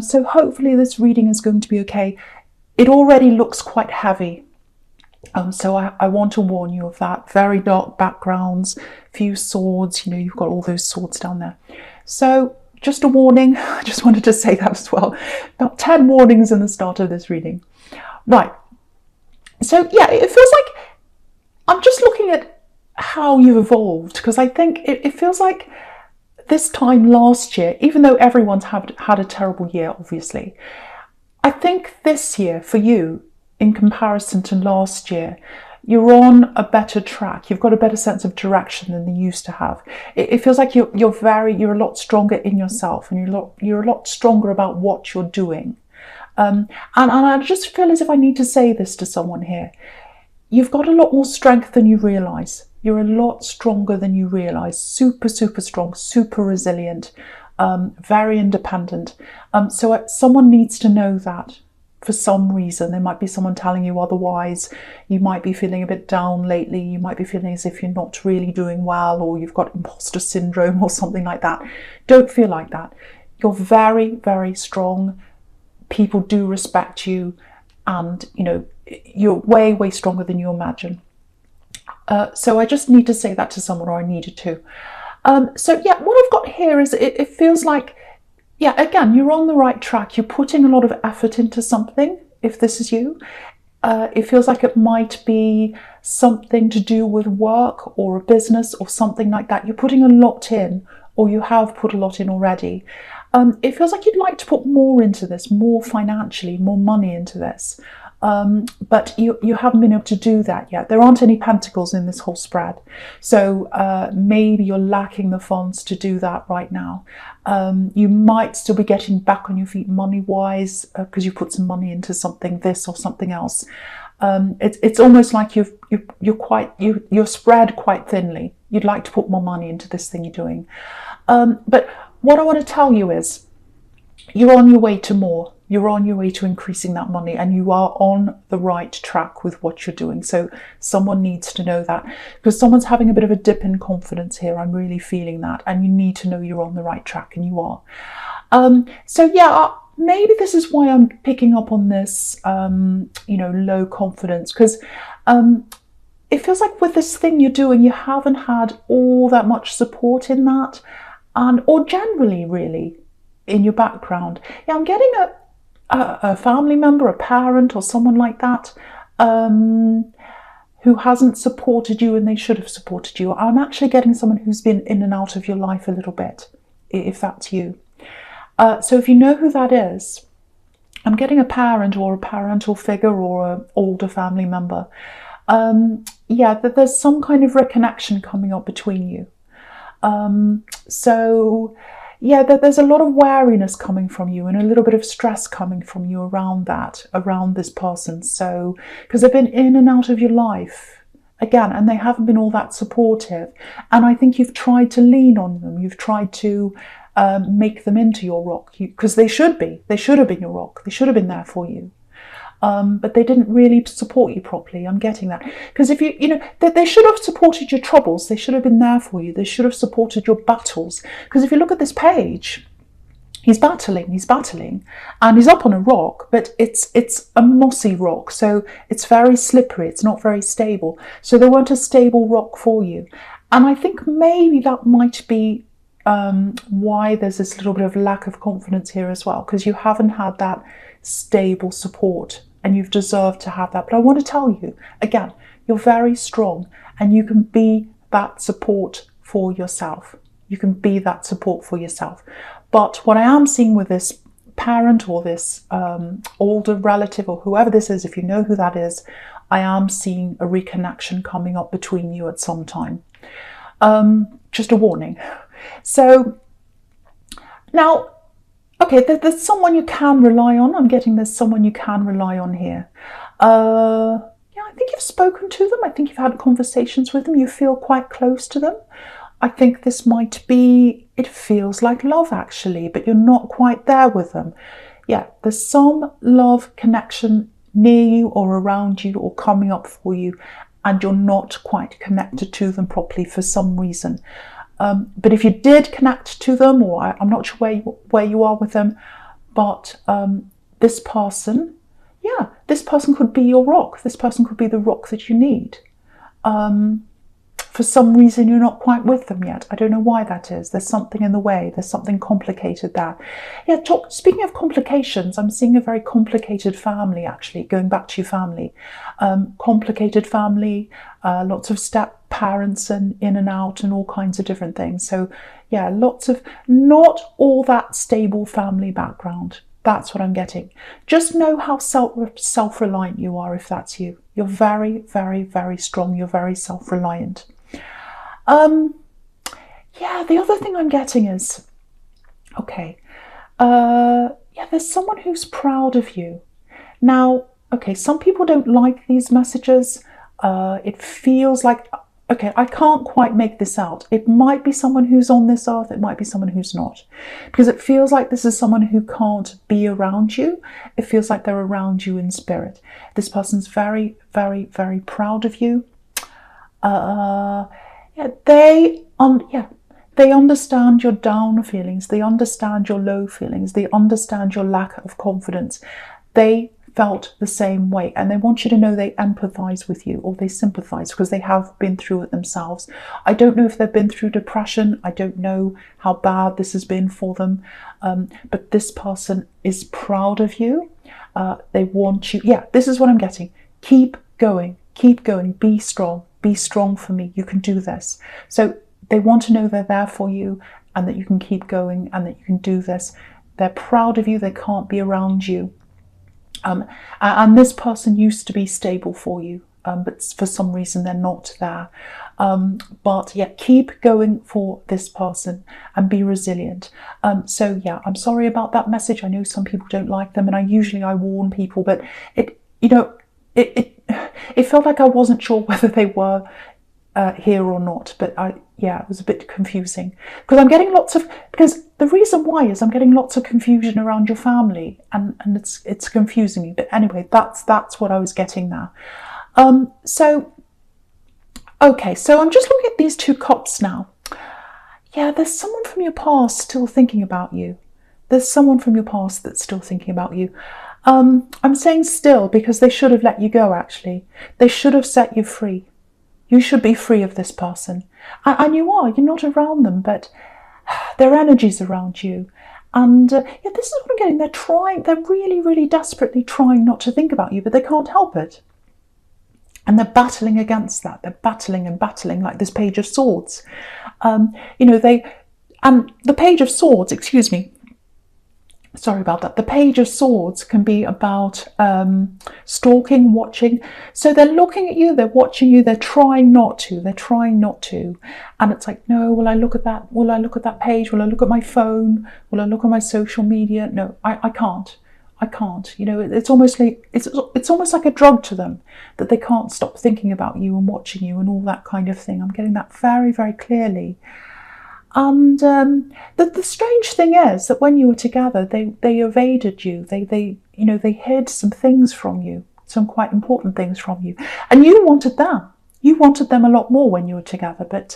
So hopefully this reading is going to be okay. It already looks quite heavy. So I want to warn you of that. Very dark backgrounds, few swords, you've got all those swords down there. So just a warning, I just wanted to say that as well. About 10 warnings in the start of this reading. Right, so yeah, it feels like, I'm just looking at how you've evolved, because I think it feels like this time last year, even though everyone's had a terrible year, obviously, I think this year for you, in comparison to last year, you're on a better track. You've got a better sense of direction than you used to have. It feels like you're a lot stronger in yourself, and you're a lot stronger about what you're doing. And I just feel as if I need to say this to someone here. You've got a lot more strength than you realise. You're a lot stronger than you realise. Super, super strong, super resilient, very independent. So someone needs to know that. For some reason, there might be someone telling you otherwise. You might be feeling a bit down lately. You might be feeling as if you're not really doing well, or you've got imposter syndrome or something like that. Don't feel like that. You're very, very strong. People do respect you, and you're way, way stronger than you imagine. So I just need to say that to someone, or I needed to. So yeah, what I've got here is it feels like, yeah, again, you're on the right track. You're putting a lot of effort into something, if this is you. It feels like it might be something to do with work or a business or something like that. You're putting a lot in, or you have put a lot in already. It feels like you'd like to put more into this, more financially, more money into this. But you haven't been able to do that yet. There aren't any pentacles in this whole spread. So maybe you're lacking the funds to do that right now. You might still be getting back on your feet money-wise because you put some money into something, this or something else. It's almost like you're spread quite thinly. You'd like to put more money into this thing you're doing. But what I want to tell you is you're on your way to more. You're on your way to increasing that money, and you are on the right track with what you're doing. So someone needs to know that, because someone's having a bit of a dip in confidence here. I'm really feeling that, and you need to know you're on the right track, and you are. So yeah, maybe this is why I'm picking up on this, low confidence, because it feels like with this thing you're doing, you haven't had all that much support in that, or generally really in your background. Yeah, I'm getting a family member, a parent, or someone like that who hasn't supported you, and they should have supported you. I'm actually getting someone who's been in and out of your life a little bit, if that's you. So if you know who that is, I'm getting a parent or a parental figure or an older family member. Yeah, that there's some kind of reconnection coming up between you. So yeah, there's a lot of wariness coming from you, and a little bit of stress coming from you around this person. So, because they've been in and out of your life again, and they haven't been all that supportive. And I think you've tried to lean on them. You've tried to make them into your rock, because they should be. They should have been your rock. They should have been there for you. But they didn't really support you properly. I'm getting that. Because if they should have supported your troubles. They should have been there for you. They should have supported your battles. Because if you look at this page, he's battling, and he's up on a rock, but it's a mossy rock. So it's very slippery. It's not very stable. So they weren't a stable rock for you. And I think maybe that might be why there's this little bit of lack of confidence here as well, because you haven't had that stable support, and you've deserved to have that. But I want to tell you again, you're very strong, and you can be that support for yourself. You can be that support for yourself. But what I am seeing with this parent or this older relative or whoever this is, if you know who that is, I am seeing a reconnection coming up between you at some time. Just a warning. So now, okay, there's someone you can rely on. I'm getting there's someone you can rely on here. Yeah, I think you've spoken to them. I think you've had conversations with them. You feel quite close to them. I think this might be, it feels like love actually, but you're not quite there with them. Yeah, there's some love connection near you or around you or coming up for you, and you're not quite connected to them properly for some reason. But if you did connect to them, or I'm not sure where you are with them, but this person, yeah, this person could be your rock. This person could be the rock that you need. For some reason, you're not quite with them yet. I don't know why that is. There's something in the way. There's something complicated there. Yeah, speaking of complications, I'm seeing a very complicated family, actually, going back to your family. Complicated family, lots of step parents and in and out and all kinds of different things. So, yeah, lots of not all that stable family background. That's what I'm getting. Just know how self-reliant you are if that's you. You're very, very, very strong. You're very self-reliant. Yeah, the other thing I'm getting is, okay, yeah, there's someone who's proud of you. Now, okay, some people don't like these messages. It feels like, okay, I can't quite make this out. It might be someone who's on this earth. It might be someone who's not. Because it feels like this is someone who can't be around you. It feels like they're around you in spirit. This person's very, very, very proud of you. Yeah, they understand your down feelings. They understand your low feelings. They understand your lack of confidence. They felt the same way, and they want you to know they empathize with you, or they sympathize, because they have been through it themselves. I don't know if they've been through depression. I don't know how bad this has been for them, but this person is proud of you. They want you, yeah, this is what I'm getting. Keep going, be strong for me. You can do this. So they want to know they're there for you, and that you can keep going, and that you can do this. They're proud of you. They can't be around you. And this person used to be stable for you, but for some reason they're not there. But yeah, keep going for this person and be resilient. So yeah, I'm sorry about that message. I know some people don't like them, and I warn people, but it felt like I wasn't sure whether they were here or not, but it was a bit confusing, because I'm getting because the reason why is I'm getting lots of confusion around your family, and it's confusing me. But anyway, that's what I was getting now. So okay, so I'm just looking at these two cups now. Yeah, there's someone from your past still thinking about you. There's someone from your past that's still thinking about you. I'm saying still because they should have let you go, actually. They should have set you free. You should be free of this person. And you are. You're not around them, but their energy's around you. And yeah, this is what I'm getting. They're really, really desperately trying not to think about you, but they can't help it. And they're battling against that. They're battling and battling, like this Page of Swords. And the Page of Swords, excuse me, sorry about that. The Page of Swords can be about stalking, watching. So they're looking at you, they're watching you, they're trying not to. And it's like, no, will I look at that? Will I look at that page? Will I look at my phone? Will I look at my social media? No, I can't. It's almost like a drug to them, that they can't stop thinking about you and watching you and all that kind of thing. I'm getting that very, very clearly. And the strange thing is that when you were together, they evaded you. They hid some things from you, some quite important things from you, and you wanted them. You wanted them a lot more when you were together, but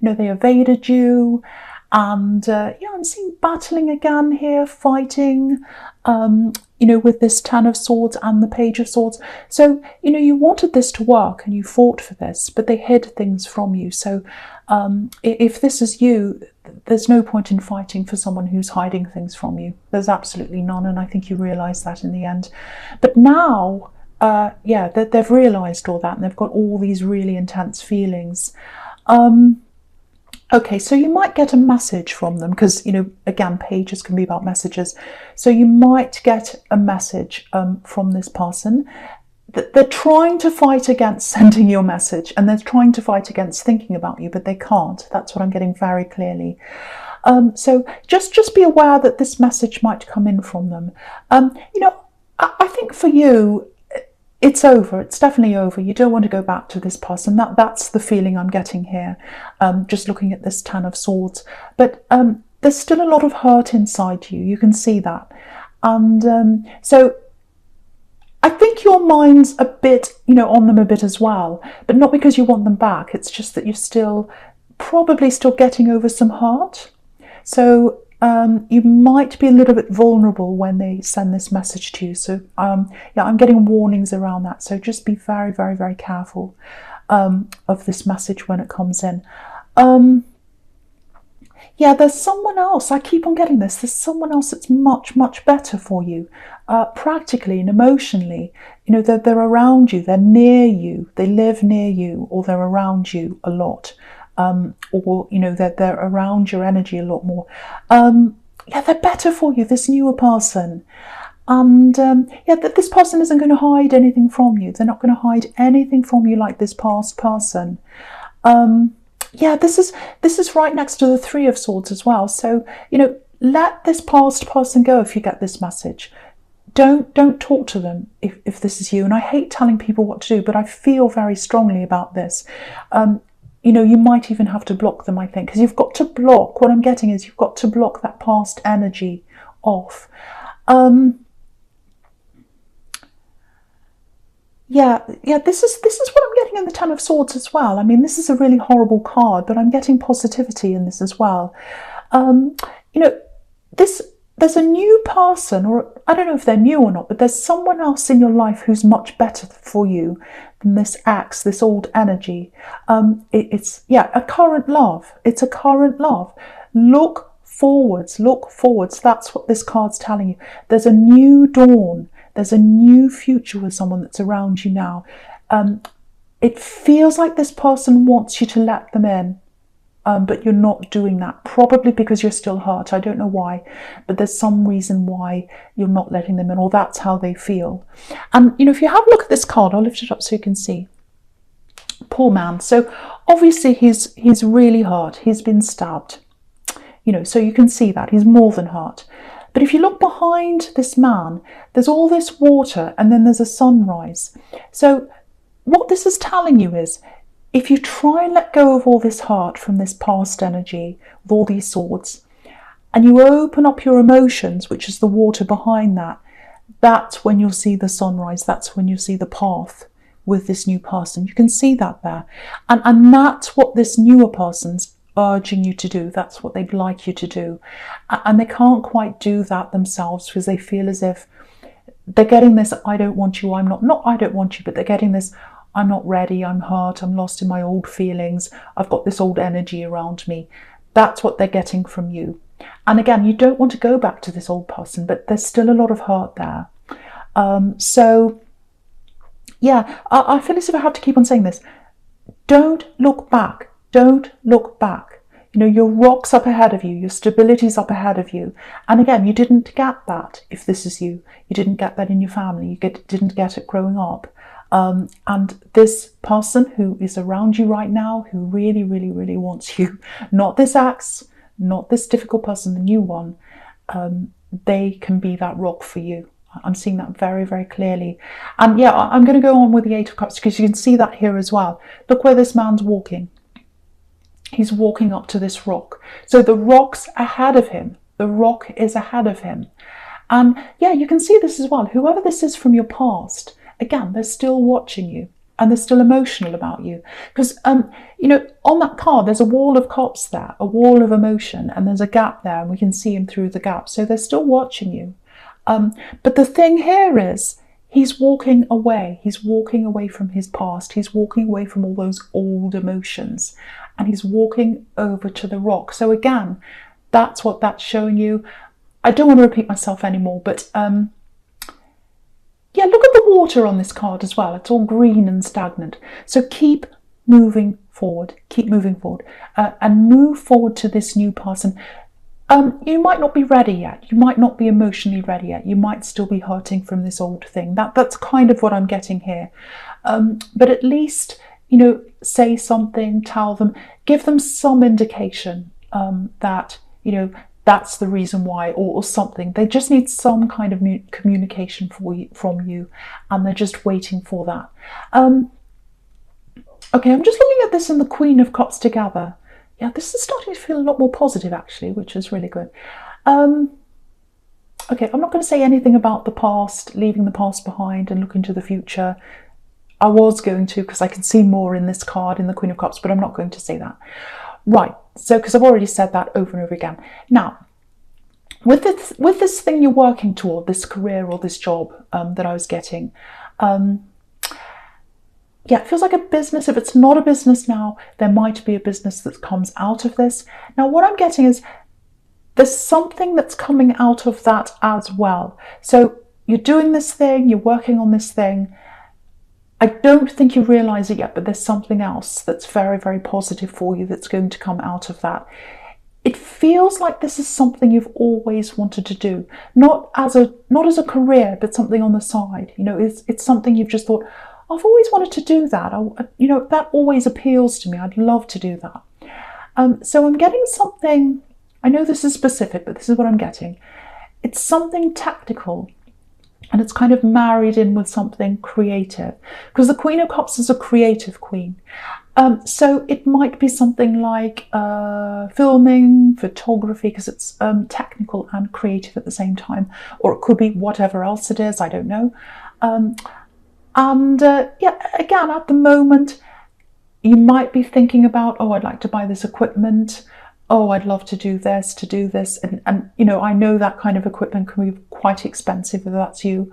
they evaded you. And I'm seeing battling again here, fighting. With this Ten of Swords and the Page of Swords. So you wanted this to work and you fought for this, but they hid things from you. So if this is you, there's no point in fighting for someone who's hiding things from you. There's absolutely none, and I think you realise that in the end. But now, they've realised all that, and they've got all these really intense feelings. Okay, so you might get a message from them, because, again, pages can be about messages. So you might get a message from this person. They're trying to fight against sending your message, and they're trying to fight against thinking about you, but they can't. That's what I'm getting very clearly. So just be aware that this message might come in from them. I think for you, it's over. It's definitely over. You don't want to go back to this person. That's the feeling I'm getting here, just looking at this Ten of Swords. But there's still a lot of hurt inside you. You can see that. And so I think your mind's a bit, on them a bit as well, but not because you want them back. It's just that you're probably still getting over some hurt. So you might be a little bit vulnerable when they send this message to you. So yeah, I'm getting warnings around that. So just be very, very, very careful of this message when it comes in. Yeah, there's someone else. I keep on getting this. There's someone else that's much, much better for you, practically and emotionally. You know, they're around you, they're near you, they live near you, or they're around you a lot. Or, you know, they're around your energy a lot more. Yeah, they're better for you, this newer person. And yeah, this person isn't going to hide anything from you. They're not going to hide anything from you like this past person. Yeah, this is right next to the Three of Swords as well. So, you know, let this past person go if you get this message. Don't talk to them if this is you. And I hate telling people what to do, but I feel very strongly about this. You know, you might even have to block them, I think, because you've got to block. What I'm getting is you've got to block that past energy off. Yeah, this is what I'm getting in the Ten of Swords as well. I mean, this is a really horrible card, but I'm getting positivity in this as well. You know, there's a new person, or I don't know if they're new or not, but there's someone else in your life who's much better for you than this ex, this old energy. It's a current love. It's a current love. Look forwards. That's what this card's telling you. There's a new dawn. There's a new future with someone that's around you now. It feels like this person wants you to let them in, but you're not doing that. Probably because you're still hurt. I don't know why, but there's some reason why you're not letting them in, or that's how they feel. And, you know, if you have a look at this card, I'll lift it up so you can see. Poor man. So obviously he's really hurt. He's been stabbed. You know, so you can see that. He's more than hurt. But if you look behind this man, there's all this water and then there's a sunrise. So what this is telling you is, if you try and let go of all this heart from this past energy, with all these swords, and you open up your emotions, which is the water behind that, that's when you'll see the sunrise. That's when you'll see the path with this new person. You can see that there. And that's what this newer person's urging you to do. That's what they'd like you to do. And they can't quite do that themselves because they feel as if they're getting this, I don't want you, I'm not I don't want you, but they're getting this, I'm not ready, I'm hurt, I'm lost in my old feelings, I've got this old energy around me. That's what they're getting from you. And again, you don't want to go back to this old person, but there's still a lot of hurt there. So yeah, I feel as if I have to keep on saying this. Don't look back. Don't look back. You know, your rock's up ahead of you, your stability's up ahead of you. And again, you didn't get that if this is you. You didn't get that in your family. You didn't get it growing up. And this person who is around you right now, who really, really, really wants you, not this ex, not this difficult person, the new one, they can be that rock for you. I'm seeing that very, very clearly. And yeah, I'm going to go on with the Eight of Cups because you can see that here as well. Look where this man's walking. He's walking up to this rock. So the rock's ahead of him. The rock is ahead of him. And yeah, you can see this as well. Whoever this is from your past, again, they're still watching you and they're still emotional about you. Because, you know, on that card, there's a wall of cups there, a wall of emotion, and there's a gap there, and we can see him through the gap. So they're still watching you. But the thing here is, he's walking away. He's walking away from his past. He's walking away from all those old emotions. And he's walking over to the rock. So again, that's what that's showing you. I don't want to repeat myself anymore, but yeah, look at the water on this card as well. It's all green and stagnant. So keep moving forward. Keep moving forward. And move forward to this new person. You might not be ready yet. You might not be emotionally ready yet. You might still be hurting from this old thing. That's kind of what I'm getting here. But at least, you know, say something, tell them, give them some indication that, you know, that's the reason why, or something. They just need some kind of communication from you, and they're just waiting for that. Okay, I'm just looking at this and the Queen of Cups together. Yeah, this is starting to feel a lot more positive, actually, which is really good. Okay, I'm not going to say anything about the past, leaving the past behind and looking to the future. I was going to, because I can see more in this card, in the Queen of Cups, but I'm not going to say that. Right, so because I've already said that over and over again. Now, with this thing you're working toward, this career or this job that I was getting, yeah, it feels like a business. If it's not a business now, there might be a business that comes out of this. Now, what I'm getting is there's something that's coming out of that as well. So you're doing this thing, you're working on this thing. I don't think you realise it yet, but there's something else that's very, very positive for you that's going to come out of that. It feels like this is something you've always wanted to do, not as a career, but something on the side. You know, it's something you've just thought, I've always wanted to do that. You know, that always appeals to me. I'd love to do that. So I'm getting something, I know this is specific, but this is what I'm getting. It's something tactical, and it's kind of married in with something creative, because the Queen of Cups is a creative queen. So it might be something like filming, photography, because it's technical and creative at the same time, or it could be whatever else it is, I don't know. Yeah, again, at the moment, you might be thinking about, oh, I'd like to buy this equipment. Oh, I'd love to do this. And you know, I know that kind of equipment can be quite expensive if that's you.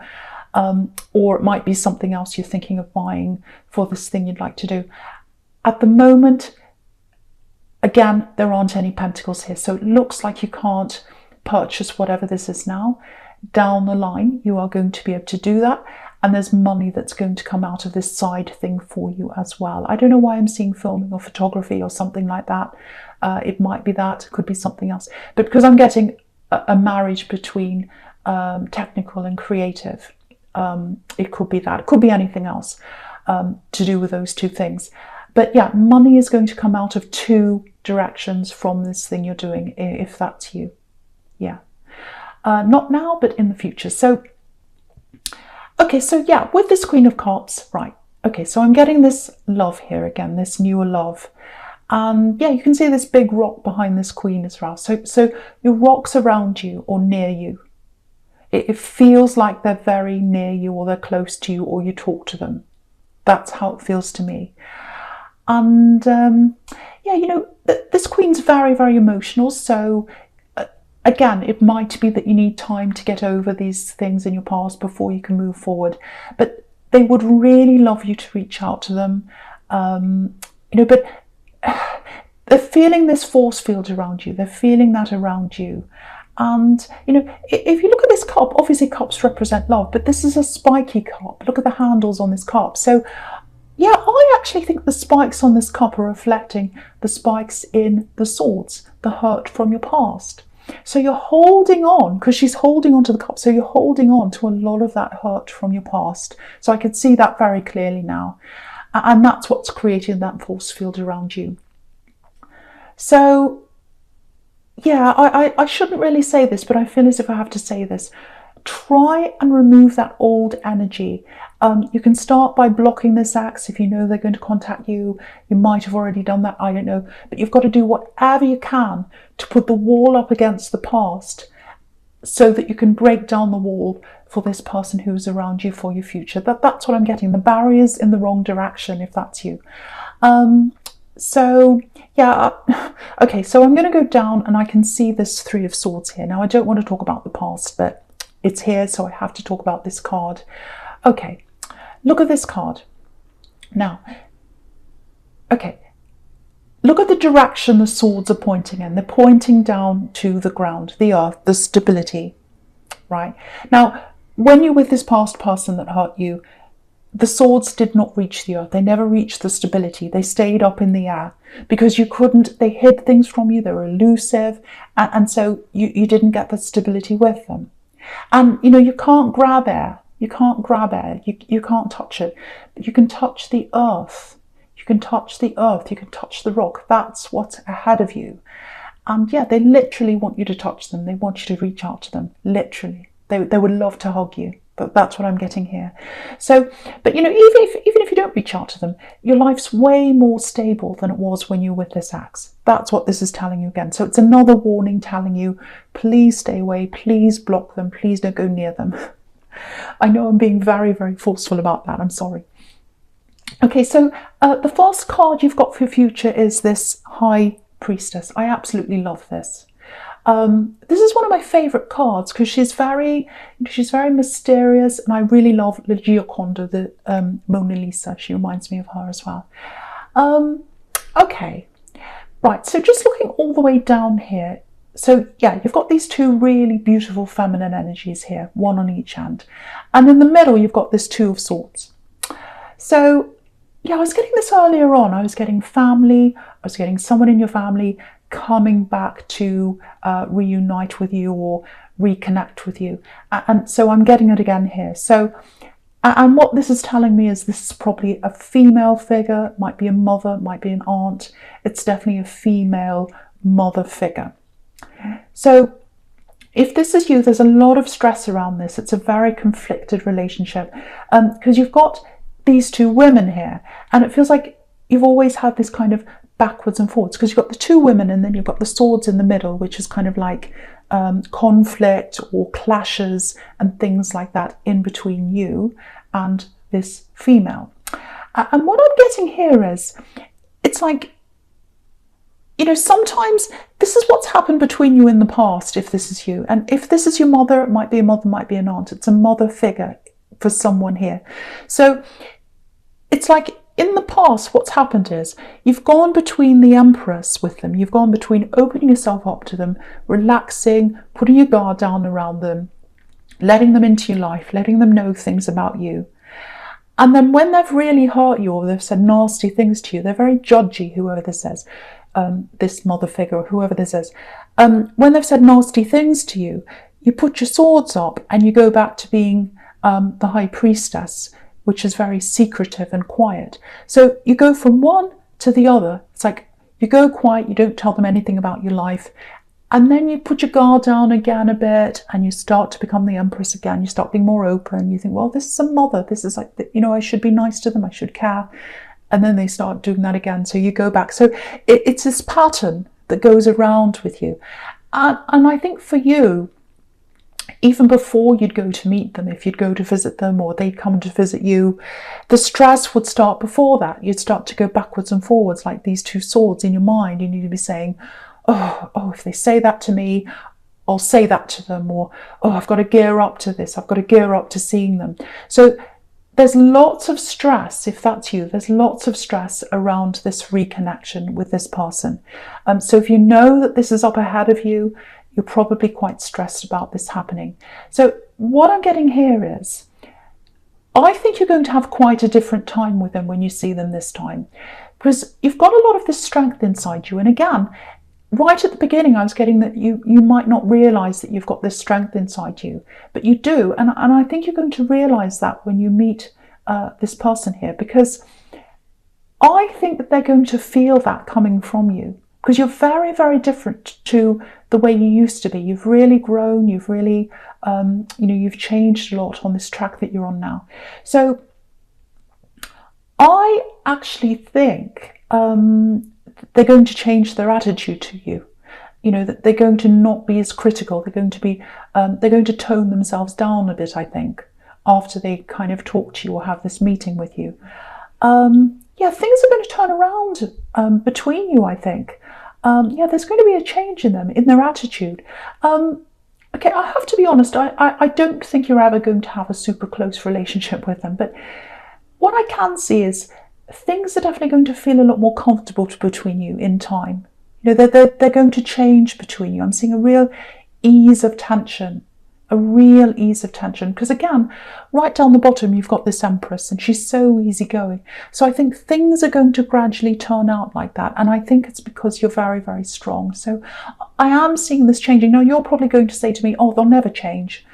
Or it might be something else you're thinking of buying for this thing you'd like to do. At the moment, again, there aren't any pentacles here. So it looks like you can't purchase whatever this is now. Down the line, you are going to be able to do that. And there's money that's going to come out of this side thing for you as well. I don't know why I'm seeing filming or photography or something like that. It might be that, it could be something else. But because I'm getting a marriage between technical and creative, it could be that. It could be anything else to do with those two things. But yeah, money is going to come out of two directions from this thing you're doing, if that's you. Yeah. Not now, but in the future. So, okay, so yeah, with this Queen of Cups, right. Okay, so I'm getting this love here again, this newer love. And yeah, you can see this big rock behind this queen as well. So your rocks around you or near you, it feels like they're very near you, or they're close to you, or you talk to them. That's how it feels to me. And yeah, you know, this queen's very, very emotional. So again, it might be that you need time to get over these things in your past before you can move forward. But they would really love you to reach out to them. You know, but they're feeling this force field around you. They're feeling that around you. And, you know, if you look at this cup, obviously cups represent love, but this is a spiky cup. Look at the handles on this cup. So, yeah, I actually think the spikes on this cup are reflecting the spikes in the swords, the hurt from your past. So you're holding on, because she's holding on to the cup, so you're holding on to a lot of that hurt from your past. So I can see that very clearly now. And that's what's creating that force field around you. So, yeah, I shouldn't really say this, but I feel as if I have to say this. Try and remove that old energy. You can start by blocking this axe if you know they're going to contact you. You might have already done that, I don't know. But you've got to do whatever you can to put the wall up against the past so that you can break down the wall for this person who's around you for your future. That's what I'm getting. The barrier's in the wrong direction, if that's you. So, yeah, okay, so I'm going to go down and I can see this Three of Swords here. Now, I don't want to talk about the past, but it's here, so I have to talk about this card. Okay, look at this card. Now, okay, look at the direction the swords are pointing in. They're pointing down to the ground, the earth, the stability, right? Now, when you're with this past person that hurt you, the swords did not reach the earth. They never reached the stability. They stayed up in the air because you couldn't, they hid things from you. They were elusive. And so you didn't get the stability with them. And, you know, you can't grab air. You can't grab air. You can't touch it. But you can touch the earth. You can touch the earth. You can touch the rock. That's what's ahead of you. And yeah, they literally want you to touch them. They want you to reach out to them. Literally. They would love to hug you. But that's what I'm getting here. So, but you know, even if you don't reach out to them, your life's way more stable than it was when you were with this axe. That's what this is telling you again. So it's another warning telling you, please stay away, please block them, please don't go near them. I know I'm being very, very forceful about that. I'm sorry. Okay, so the first card you've got for your future is this High Priestess. I absolutely love this. This is one of my favourite cards because she's very mysterious, and I really love La Gioconda, the Mona Lisa. She reminds me of her as well. Okay, right, so just looking all the way down here. So yeah, you've got these two really beautiful feminine energies here, one on each hand. And in the middle, you've got this Two of Swords. So yeah, I was getting this earlier on. I was getting family, I was getting someone in your family coming back to reunite with you or reconnect with you. And so I'm getting it again here. So, and what this is telling me is this is probably a female figure, might be a mother, might be an aunt. It's definitely a female mother figure. So if this is you, there's a lot of stress around this. It's a very conflicted relationship because you've got these two women here, and it feels like you've always had this kind of backwards and forwards because you've got the two women and then you've got the swords in the middle, which is kind of like conflict or clashes and things like that in between you and this female. And what I'm getting here is, it's like, you know, sometimes this is what's happened between you in the past, if this is you. And if this is your mother, it might be a mother, might be an aunt. It's a mother figure for someone here. So it's like, in the past, what's happened is you've gone between the Empress with them. You've gone between opening yourself up to them, relaxing, putting your guard down around them, letting them into your life, letting them know things about you. And then when they've really hurt you or they've said nasty things to you, they're very judgy, whoever this is, this mother figure, or whoever this is. When they've said nasty things to you, you put your swords up and you go back to being the High Priestess, which is very secretive and quiet. So you go from one to the other. It's like you go quiet, you don't tell them anything about your life, and then you put your guard down again a bit and you start to become the Empress again. You start being more open. You think, well, this is a mother. This is like, you know, I should be nice to them. I should care. And then they start doing that again. So you go back. So it's this pattern that goes around with you. And I think for you, even before you'd go to meet them, if you'd go to visit them or they'd come to visit you, the stress would start before that. You'd start to go backwards and forwards like these two swords in your mind. You need to be saying, oh, if they say that to me, I'll say that to them. Or, oh, I've got to gear up to this. I've got to gear up to seeing them. So there's lots of stress, if that's you, there's lots of stress around this reconnection with this person. So if you know that this is up ahead of you, you're probably quite stressed about this happening. So what I'm getting here is, I think you're going to have quite a different time with them when you see them this time, because you've got a lot of this strength inside you. And again, right at the beginning, I was getting that you might not realise that you've got this strength inside you, but you do. And I think you're going to realise that when you meet this person here, because I think that they're going to feel that coming from you, because you're very, very different to the way you used to be. You've really grown, you've really, you've changed a lot on this track that you're on now. So I actually think they're going to change their attitude to you. You know, that they're going to not be as critical. They're going to tone themselves down a bit, I think, after they kind of talk to you or have this meeting with you. Yeah, things are going to turn around between you, I think. Yeah, there's going to be a change in them, in their attitude. Okay, I have to be honest, I don't think you're ever going to have a super close relationship with them, but what I can see is things are definitely going to feel a lot more comfortable between you in time. You know, they're going to change between you. I'm seeing a real ease of tension. A real ease of tension, because again, right down the bottom you've got this Empress and she's so easygoing. So I think things are going to gradually turn out like that, and I think it's because you're very, very strong. So I am seeing this changing. Now you're probably going to say to me, oh, they'll never change.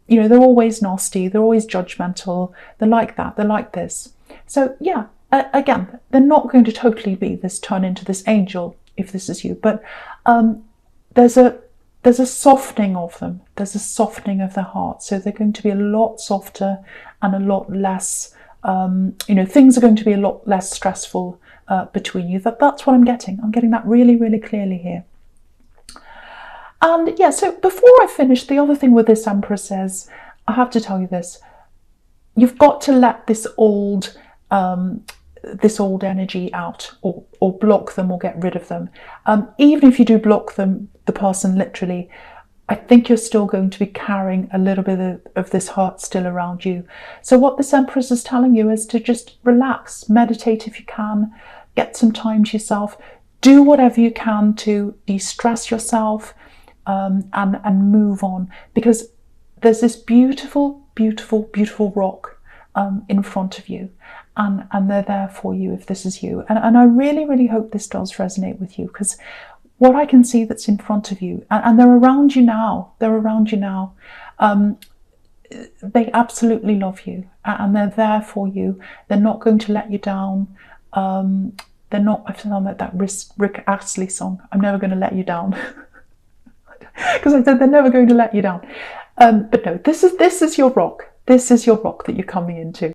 You know, they're always nasty, they're always judgmental, they're like that, they're like this. So yeah, again, they're not going to totally be this, turn into this angel if this is you, but there's a softening of them. There's a softening of their heart. So they're going to be a lot softer and a lot less, things are going to be a lot less stressful between you. That's what I'm getting. I'm getting that really, really clearly here. And yeah, so before I finish, the other thing with this Empress is, I have to tell you this, you've got to let this old this old energy out, or block them or get rid of them. Even if you do block them, the person literally, I think you're still going to be carrying a little bit of this hurt still around you. So what this Empress is telling you is to just relax, meditate if you can, get some time to yourself, do whatever you can to de-stress yourself, and move on, because there's this beautiful, beautiful, beautiful rock in front of you, and they're there for you if this is you. And I really, really hope this does resonate with you, because what I can see that's in front of you, and they're around you now, they absolutely love you, and they're there for you. They're not going to let you down. They're not, I sound like that Rick Astley song, I'm never going to let you down. Because I said they're never going to let you down. But no, this is your rock. This is your rock that you're coming into.